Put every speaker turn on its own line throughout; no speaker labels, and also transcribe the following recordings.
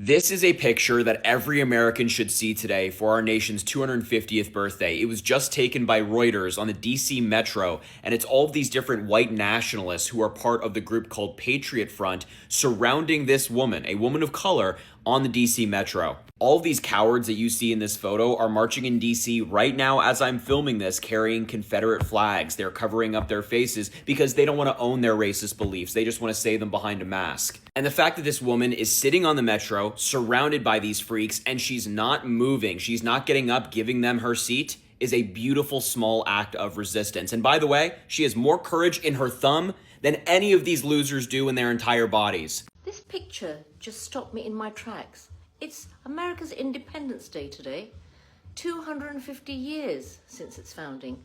This is a picture that every American should see today for our nation's 250th birthday. It was just taken by Reuters on the DC Metro, and it's all of these different white nationalists who are part of the group called Patriot Front surrounding this woman, a woman of color, on the DC Metro. All of these cowards that you see in this photo are marching in DC right now as I'm filming this, carrying Confederate flags. They're covering up their faces because they don't want to own their racist beliefs. They just want to say them behind a mask. And the fact that this woman is sitting on the Metro, surrounded by these freaks, and she's not moving, she's not getting up, giving them her seat, is a beautiful small act of resistance. And by the way, she has more courage in her thumb than any of these losers do in their entire bodies.
This picture just stopped me in my tracks. It's America's Independence Day today, 250 years since its founding.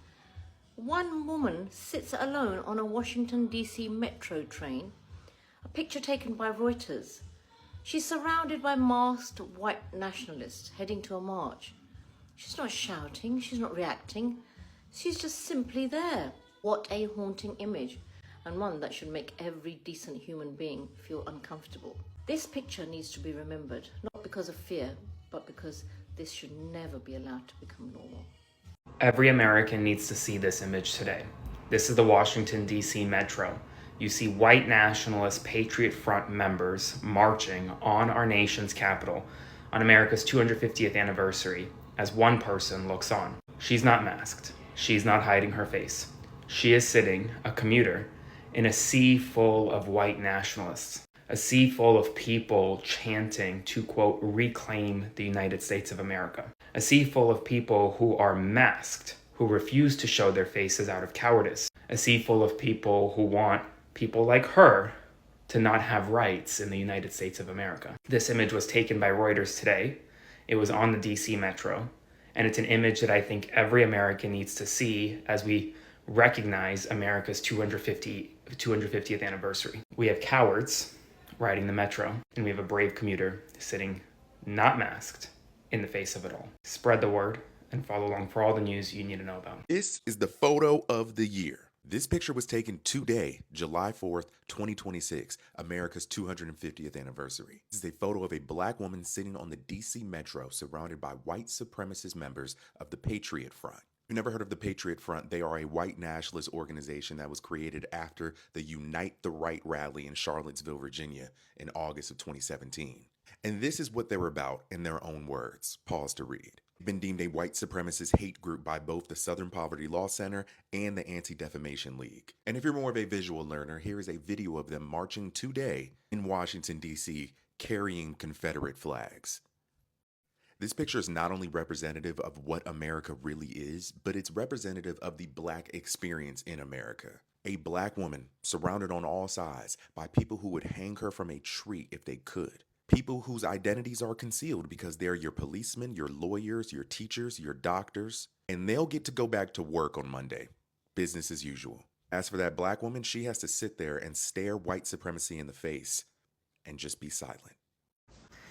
One woman sits alone on a Washington, D.C. metro train, a picture taken by Reuters. She's surrounded by masked white nationalists heading to a march. She's not shouting, she's not reacting, she's just simply there. What a haunting image, and one that should make every decent human being feel uncomfortable. This picture needs to be remembered, not because of fear, but because this should never be allowed to become normal.
Every American needs to see this image today. This is the Washington, D.C. Metro. You see white nationalist Patriot Front members marching on our nation's capital on America's 250th anniversary as one person looks on. She's not masked. She's not hiding her face. She is sitting, a commuter, in a sea full of white nationalists. A sea full of people chanting to, quote, reclaim the United States of America. A sea full of people who are masked, who refuse to show their faces out of cowardice. A sea full of people who want people like her to not have rights in the United States of America. This image was taken by Reuters today. It was on the DC Metro, and it's an image that I think every American needs to see as we recognize America's 250th anniversary. We have cowards riding the Metro, and we have a brave commuter sitting not masked in the face of it all. Spread the word and follow along for all the news you need to know about.
This is the photo of the year. This picture was taken today, July 4th, 2026, America's 250th anniversary. This is a photo of a black woman sitting on the DC Metro surrounded by white supremacist members of the Patriot Front. You never heard of the Patriot Front? They are a white nationalist organization that was created after the Unite the Right rally in Charlottesville, Virginia in August of 2017. And this is what they're about in their own words. Pause to read. Been deemed a white supremacist hate group by both the Southern Poverty Law Center and the Anti-Defamation League. And if you're more of a visual learner, here is a video of them marching today in Washington, D.C., carrying Confederate flags. This picture is not only representative of what America really is, but it's representative of the black experience in America. A black woman surrounded on all sides by people who would hang her from a tree if they could. People whose identities are concealed because they're your policemen, your lawyers, your teachers, your doctors, and they'll get to go back to work on Monday. Business as usual. As for that black woman, she has to sit there and stare white supremacy in the face and just be silent.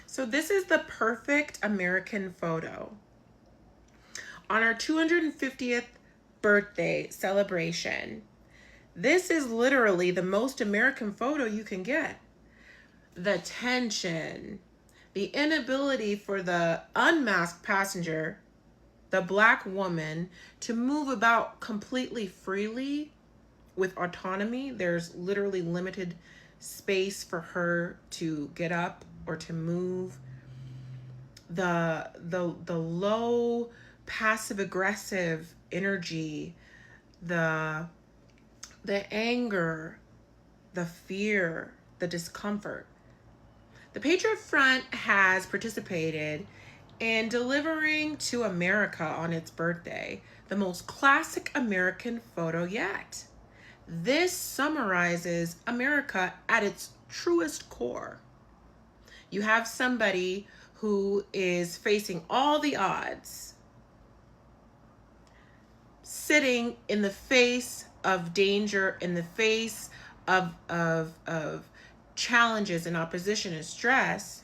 So this is the perfect American photo. On our 250th birthday celebration, this is literally the most American photo you can get. The tension, the inability for the unmasked passenger, the black woman, to move about completely freely with autonomy. There's literally limited space for her to get up or to move. The low passive aggressive energy, the anger, the fear, the discomfort. The Patriot Front has participated in delivering to America on its birthday the most classic American photo yet. This summarizes America at its truest core. You have somebody who is facing all the odds, sitting in the face of danger, in the face of challenges and opposition and stress.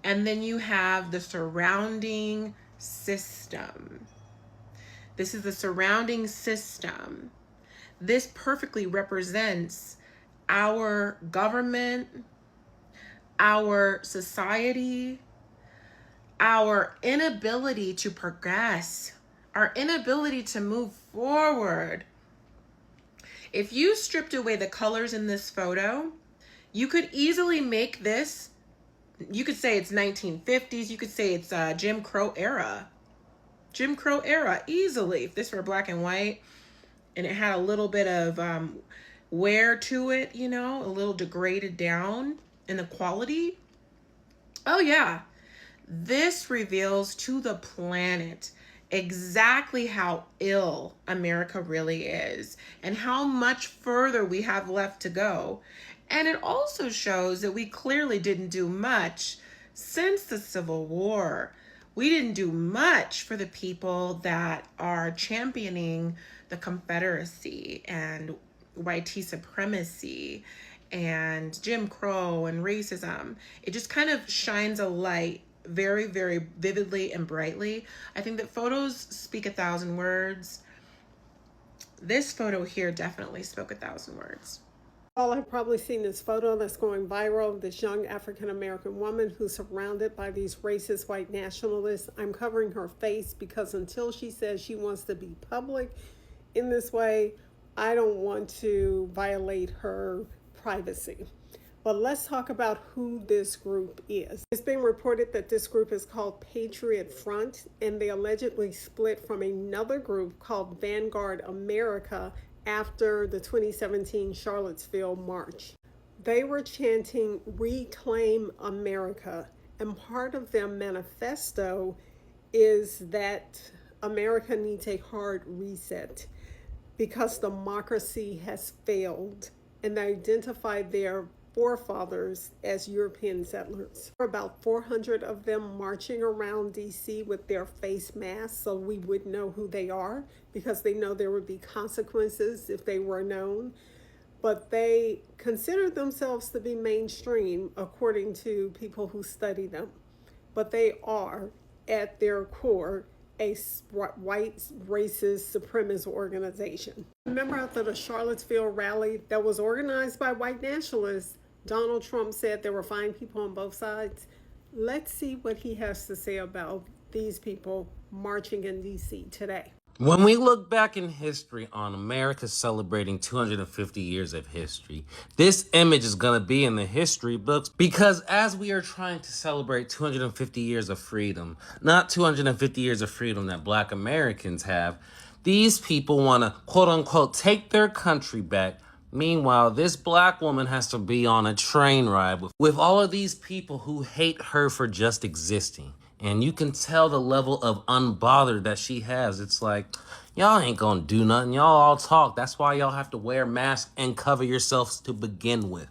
And then you have the surrounding system. This is the surrounding system. This perfectly represents our government, our society, our inability to progress, our inability to move forward. If you stripped away the colors in this photo, you could easily make this, you could say it's 1950s, you could say it's Jim Crow era. Jim Crow era, easily. If this were black and white and it had a little bit of wear to it, you know, a little degraded down in the quality. Oh yeah, this reveals to the planet exactly how ill America really is and how much further we have left to go. And it also shows that we clearly didn't do much since the Civil War. We didn't do much for the people that are championing the Confederacy and white supremacy and Jim Crow and racism. It just kind of shines a light very, very vividly and brightly. I think that photos speak 1,000 words. This photo here definitely spoke 1,000 words.
All have probably seen this photo that's going viral of this young African-American woman who's surrounded by these racist white nationalists. I'm covering her face because until she says she wants to be public in this way, I don't want to violate her privacy. But let's talk about who this group is. It's been reported that this group is called Patriot Front, and they allegedly split from another group called Vanguard America after the 2017 Charlottesville March. They were chanting "Reclaim America," and part of their manifesto is that America needs a hard reset because democracy has failed, and they identify their forefathers as European settlers. There were about 400 of them marching around DC with their face masks so we would know who they are, because they know there would be consequences if they were known. But they consider themselves to be mainstream according to people who study them. But they are, at their core, a white racist supremacist organization. Remember after the Charlottesville rally that was organized by white nationalists, Donald Trump said there were fine people on both sides? Let's see what he has to say about these people marching in DC today.
When we look back in history on America celebrating 250 years of history, this image is going to be in the history books, because as we are trying to celebrate 250 years of freedom, not 250 years of freedom that Black Americans have, these people want to, quote unquote, take their country back. Meanwhile, this Black woman has to be on a train ride with all of these people who hate her for just existing. And you can tell the level of unbothered that she has. It's like, y'all ain't gonna do nothing. Y'all all talk. That's why y'all have to wear masks and cover yourselves to begin with.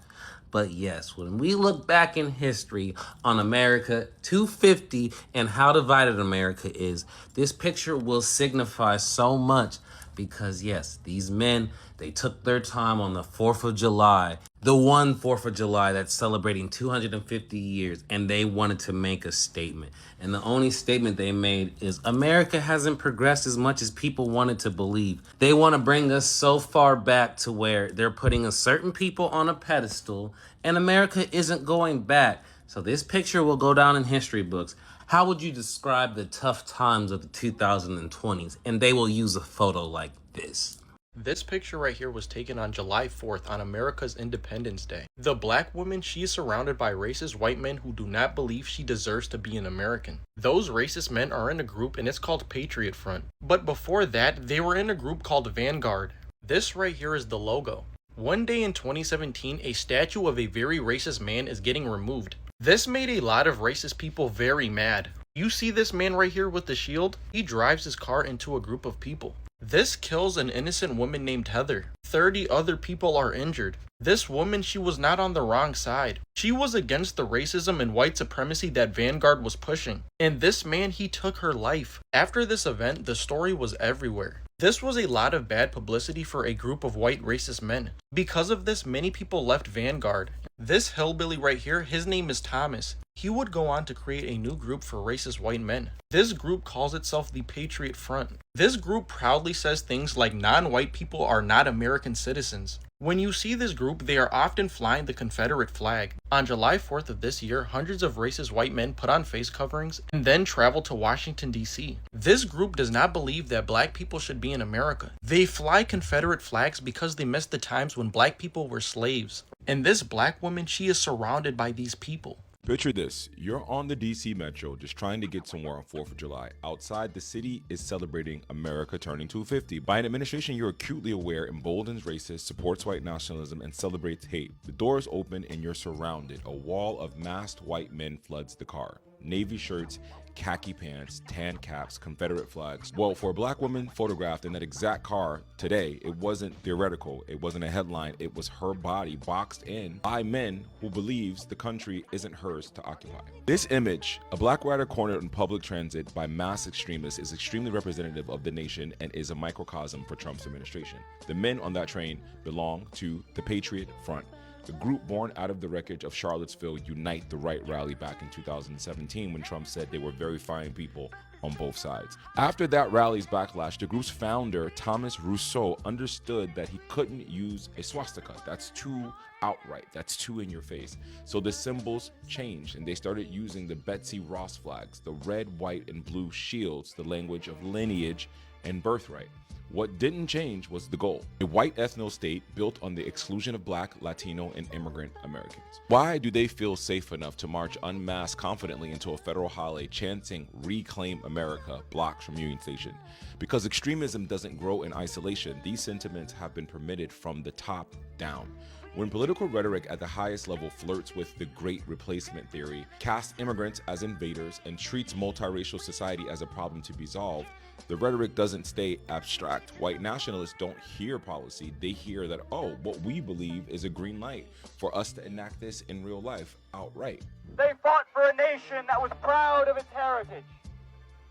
But yes, when we look back in history on America 250 and how divided America is, this picture will signify so much. Because yes, these men, they took their time on the 4th of July, the one 4th of July that's celebrating 250 years, and they wanted to make a statement. And the only statement they made is America hasn't progressed as much as people wanted to believe. They want to bring us so far back to where they're putting a certain people on a pedestal, and America isn't going back. So this picture will go down in history books. How would you describe the tough times of the 2020s? And they will use a photo like this.
This picture right here was taken on July 4th on America's Independence Day. The Black woman, she is surrounded by racist white men who do not believe she deserves to be an American. Those racist men are in a group and it's called Patriot Front. But before that, they were in a group called Vanguard. This right here is the logo. One day in 2017, a statue of a very racist man is getting removed. This made a lot of racist people very mad. You see this man right here with the shield? He drives his car into a group of people. This kills an innocent woman named Heather. 30 other people are injured. This woman, she was not on the wrong side. She was against the racism and white supremacy that Vanguard was pushing. And this man, he took her life. After this event, the story was everywhere. This was a lot of bad publicity for a group of white racist men. Because of this, many people left Vanguard. This hillbilly right here, his name is Thomas. He would go on to create a new group for racist white men. This group calls itself the Patriot Front. This group proudly says things like non-white people are not American citizens. When you see this group, they are often flying the Confederate flag. On July 4th of this year, hundreds of racist white men put on face coverings and then traveled to Washington, D.C. This group does not believe that black people should be in America. They fly Confederate flags because they miss the times when black people were slaves. And this black woman, she is surrounded by these people.
Picture this, you're on the DC Metro just trying to get somewhere on 4th of July. Outside, the city is celebrating America turning 250. By an administration you're acutely aware emboldens racists, supports white nationalism, and celebrates hate. The doors open and you're surrounded. A wall of masked white men floods the car. Navy shirts, khaki pants, tan caps, Confederate flags. Well, for a black woman photographed in that exact car today, it wasn't theoretical, it wasn't a headline, it was her body boxed in by men who believes the country isn't hers to occupy. This image, a black rider cornered in public transit by mass extremists, is extremely representative of the nation and is a microcosm for Trump's administration. The men on that train belong to the Patriot Front, the group born out of the wreckage of Charlottesville Unite the Right rally back in 2017 when Trump said they were very fine people on both sides. After that rally's backlash, the group's founder, Thomas Rousseau, understood that he couldn't use a swastika. That's too outright, that's too in your face. So the symbols changed and they started using the Betsy Ross flags, the red, white, and blue shields, the language of lineage and birthright. What didn't change was the goal, a white ethno state built on the exclusion of black, Latino, and immigrant Americans. Why do they feel safe enough to march unmasked confidently into a federal holiday chanting "Reclaim America" blocks from Union Station? Because extremism doesn't grow in isolation, these sentiments have been permitted from the top down. When political rhetoric at the highest level flirts with the Great Replacement theory, casts immigrants as invaders, and treats multiracial society as a problem to be solved, the rhetoric doesn't stay abstract. White nationalists don't hear policy, they hear that, oh, what we believe is a green light for us to enact this in real life outright.
They fought for a nation that was proud of its heritage,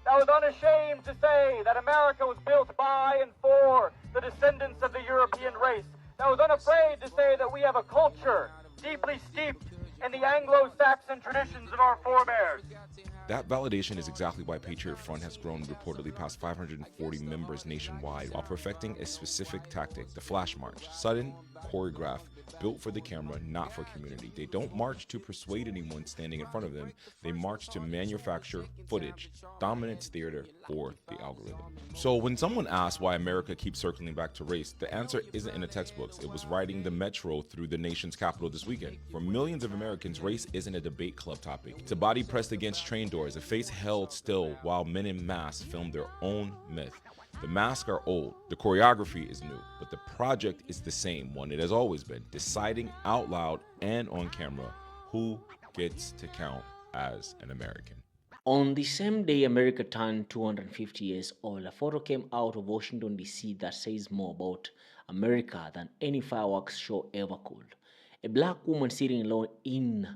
that was unashamed to say that America was built by and for the descendants of the European race, that was unafraid to say that we have a culture deeply steeped in the Anglo-Saxon traditions of our forebears.
That validation is exactly why Patriot Front has grown reportedly past 540 members nationwide while perfecting a specific tactic, the flash march. Sudden, choreographed, built for the camera, not for community. They don't march to persuade anyone standing in front of them. They march to manufacture footage, dominance theater for the algorithm. So when someone asks why America keeps circling back to race, the answer isn't in the textbooks. It was riding the metro through the nation's capital this weekend. For millions of Americans, race isn't a debate club topic. It's a body pressed against train doors, a face held still while men in masks film their own myth. The masks are old, the choreography is new, but the project is the same one it has always been, deciding out loud and on camera who gets to count as an American.
On the same day America turned 250 years old, a photo came out of Washington, D.C. that says more about America than any fireworks show ever could. A black woman sitting alone in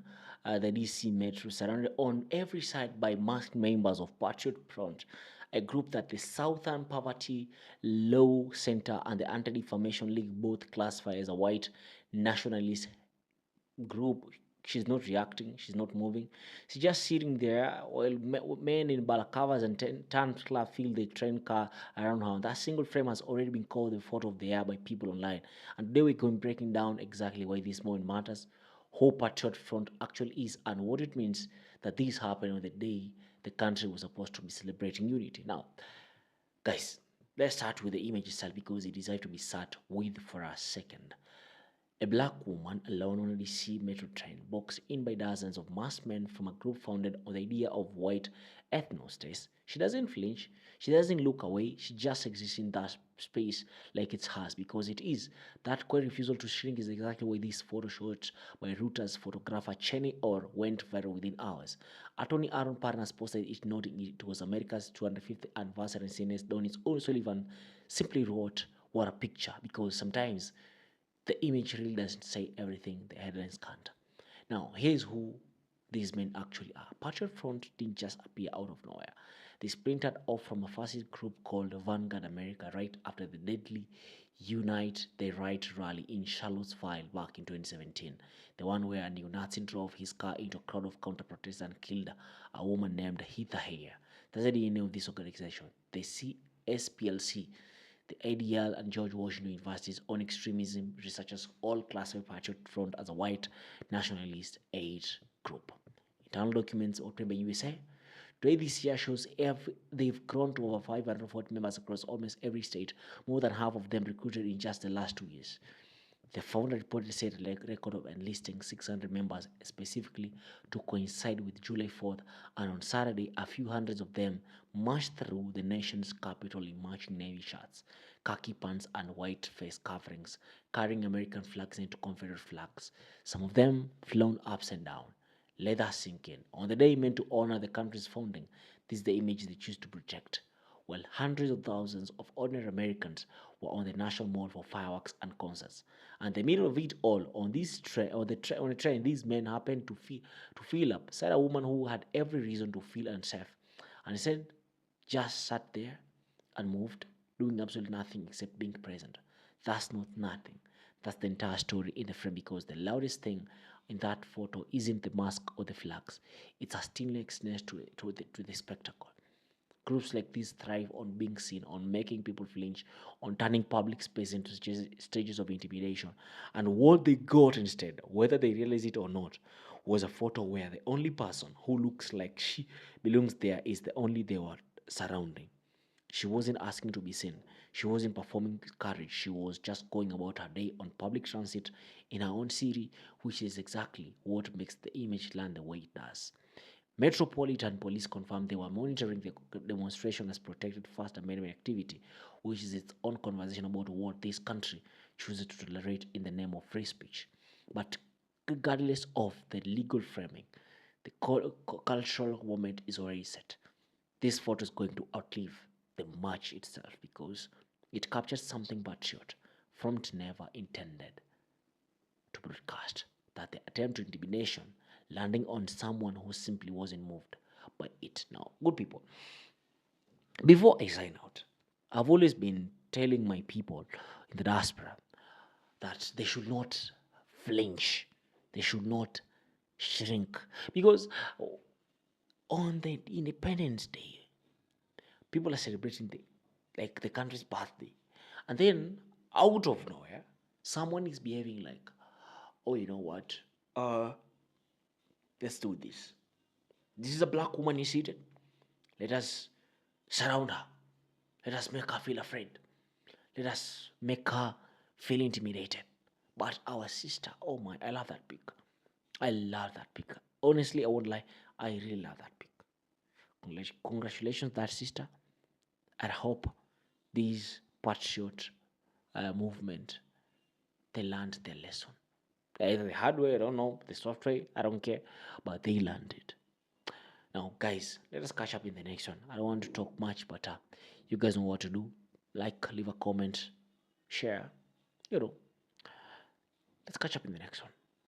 the D.C. Metro, surrounded on every side by masked members of Patriot Front, a group that the Southern Poverty Law Center and the Anti-Defamation League both classify as a white nationalist group. She's not reacting, she's not moving. She's just sitting there while men in balaclavas and tan club fill the train car around her. That single frame has already been called the photo of the year by people online. And today we're going breaking down exactly why this moment matters, who Patriot Front actually is, and what it means that this happened on the day the country was supposed to be celebrating unity. Now, guys, let's start with the image itself because it deserves to be sat with for a second. A black woman alone on a DC metro train, boxed in by dozens of masked men from a group founded on the idea of white ethnostates. She doesn't flinch, she doesn't look away, she just exists in that space like it's hers because it is. That quiet refusal to shrink is exactly why this photo shot by Reuters photographer Cheney Orr went viral within hours. Attorney Aaron Parnas posted it noting it was America's 250th anniversary, and Senator Donnie O'Sullivan simply wrote, "What a picture," because sometimes the image really doesn't say everything the headlines can't. Now, here's who these men actually are. Patriot Front didn't just appear out of nowhere. They splintered off from a fascist group called Vanguard America right after the deadly Unite the Right rally in Charlottesville back in 2017. The one where a neo-Nazi drove his car into a crowd of counter-protesters and killed a woman named Heather Heyer. That's the DNA of this organization, the CSPLC. The ADL and George Washington University's on extremism researchers all classify Patriot Front as a white nationalist aid group. Internal documents obtained by USA today this year shows they've grown to over 540 members across almost every state, more than half of them recruited in just the last 2 years. The founder reportedly set a record of enlisting 600 members specifically to coincide with July 4th, and on Saturday, a few hundreds of them marched through the nation's capital in matching navy shirts, khaki pants, and white face coverings, carrying American flags into Confederate flags, some of them flown upside down. Let that sink in. On the day meant to honor the country's founding, this is the image they choose to project. While hundreds of thousands of ordinary Americans were on the National Mall for fireworks and concerts. And in the middle of it all, on a train, these men happened to feel up. Said a woman who had every reason to feel unsafe, and said, just sat there and moved, doing absolutely nothing except being present. That's not nothing. That's the entire story in the frame, because the loudest thing in that photo isn't the mask or the flags. It's a stillness to the spectacle. Groups like these thrive on being seen, on making people flinch, on turning public space into stages of intimidation. And what they got instead, whether they realize it or not, was a photo where the only person who looks like she belongs there is the only they were surrounding. She wasn't asking to be seen. She wasn't performing courage. She was just going about her day on public transit in her own city, which is exactly what makes the image land the way it does. Metropolitan Police confirmed they were monitoring the demonstration as protected First Amendment activity, which is its own conversation about what this country chooses to tolerate in the name of free speech. But regardless of the legal framing, the cultural moment is already set. This photo is going to outlive the march itself because it captures something Patriot Front never intended to broadcast, that the attempt to intimidation landing on someone who simply wasn't moved by it. Now, good people, before I sign out, I've always been telling my people in the diaspora that they should not flinch, they should not shrink, because on the Independence Day, people are celebrating the country's birthday, and then out of nowhere, someone is behaving like, oh, you know what? Let's do this. This is a black woman is seated. Let us surround her. Let us make her feel afraid. Let us make her feel intimidated. But our sister, oh my, I love that pic. I love that pic. Honestly, I won't lie. I really love that pic. Congratulations, that sister. I hope these patriot movement, they learned their lesson. Either the hard way, I don't know, the soft way, I don't care, but they learned it. Now, guys, let us catch up in the next one. I don't want to talk much, but you guys know what to do. Like, leave a comment, share, let's catch up in the next one.